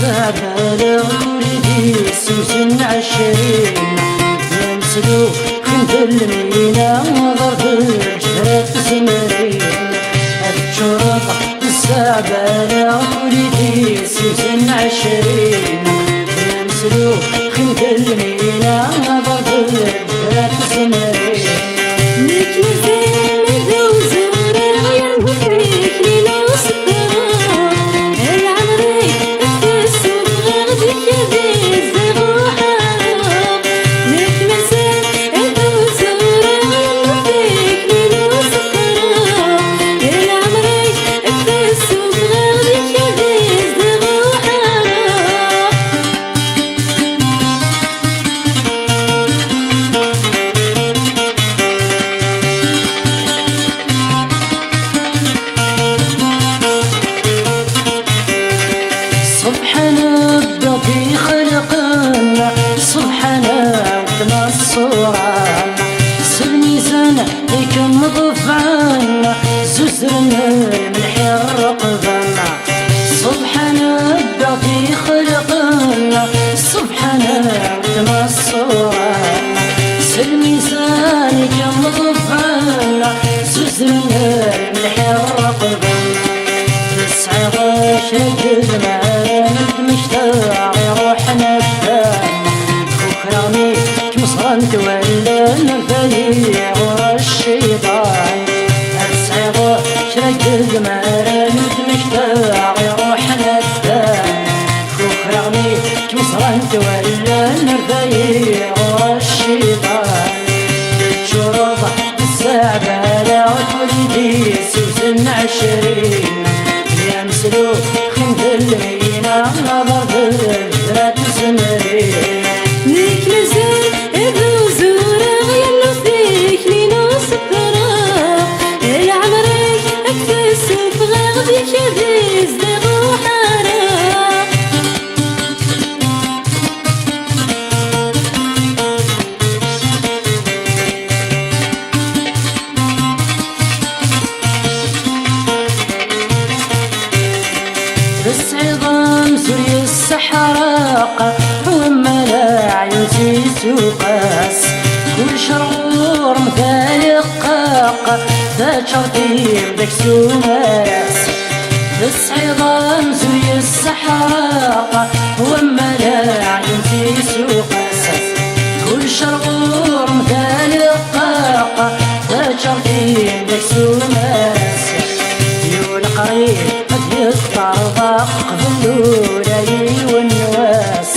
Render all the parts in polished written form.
السعبالة ولدي سوسن عشرين يمسلو خنت المينا ضرب الجهات زمرين الشرطة السعبالة ولدي سوسن عشرين يمسلو خنت المينا ضرب الجهات زمرين في خلقنا سبحانه وكما الصورة سلميزان يكم ضفعنا زوزرنا من حير رقبنا سبحانه في خلقنا سبحانه وكما الصورة سلميزان يكم ضفعنا زوزرنا من حير رقبنا تسعة شكل معاند مشتاق روحنا الدام فكراني كمصران تولى نرفلي ورا الشيطان تسعة شكل معاند مشتاق روحنا الدام فكراني كمصران تولى نرفلي ورا الشيطان الشرطة السعبالة ولدي سوسن عشرين يمسلو خنت المينا ضرب الجرات زمرين ليك مازال ابو زورة يلو فيك لينا سكرة يا عمرك اكفس وفغاغ بيك يديز دغو حارة الصعيدان سوري السحراق وما لا عيوتي سوقاس كل شرور مثال قاق ذات شرطير داك سوماس الصعيدان سوري السحراق وما لا عيوتي سوقاس كل شرور مثال قاق ذات شرطير داك سوماس يولي قريب يطرق قبلولاي والنواس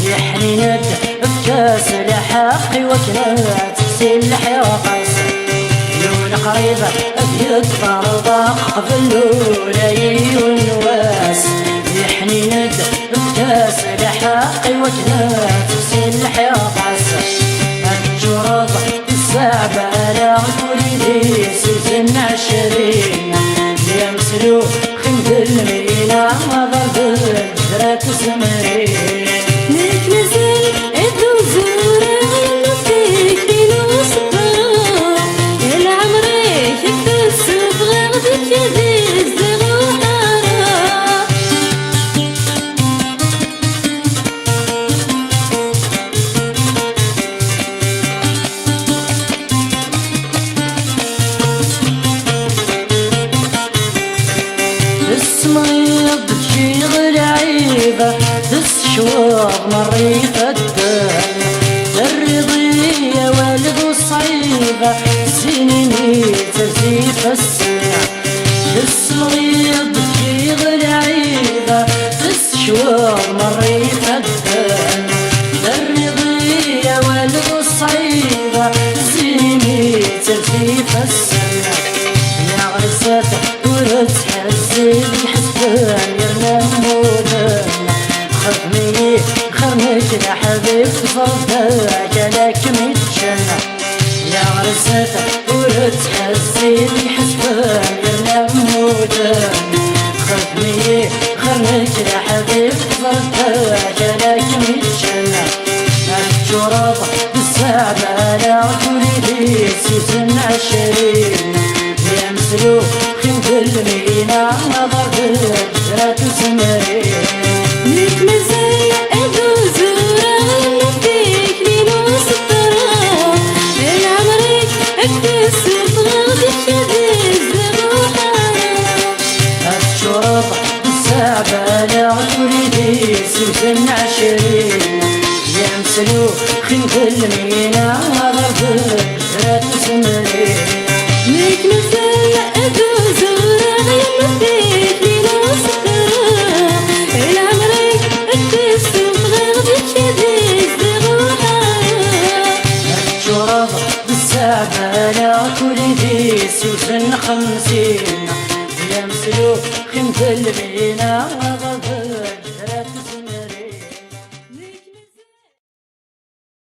يحني ند بكاس لحقي وكنات تسلح يا قاس يولي قريبة يطرق قبلولاي والنواس يحني ند بكاس لحقي وكنات تسلح يا قاس الجرطة السعبالة ولدي سوسن عشرين يمسلو خنت المينا ضرب الجرات زمرين ليك مازال ابو زورة يلو فيك لينا سكرة يا عمرك اكفس وفغاغ بيك يديز دغو حارة السمريض تشيغ لعيبة تسشوار مريف الدم الرضية والد الصعيبة سنيني تزيف السمع السمريض تشيغ لعيبة تسشوار مريف الدم الرضية والد الصعيبة سنيني تزيف السمع يا غرساتك وتحزن حسبان يرنا مودان خدمي خرمك يا حبيب صداك لك متشنع يا غرساتك وتحزن حسبان يرنا مودان خدمي خرمك يا حبيب صداك لك متشنع الجرطة السعبالة ولدي سوسن عشرين يمسلو خنت المينا ضرب الزرات سمرين ليك مازال أدو زورا نفيك لين وسطرا العمرك اكتسب غادي تشدي الزغوحة الشرب بالسعبة لا تريدي سوسن عشرين يمسلو خنت المينا ضرب الزرات سمرين ليك مازال أدو زورا نفيك لين وسطرا العمرك اكتسب غادي تشدي الزغوحة الشرب بالسعبة لا تريدي سوسن 50 يمسلو خنت المينا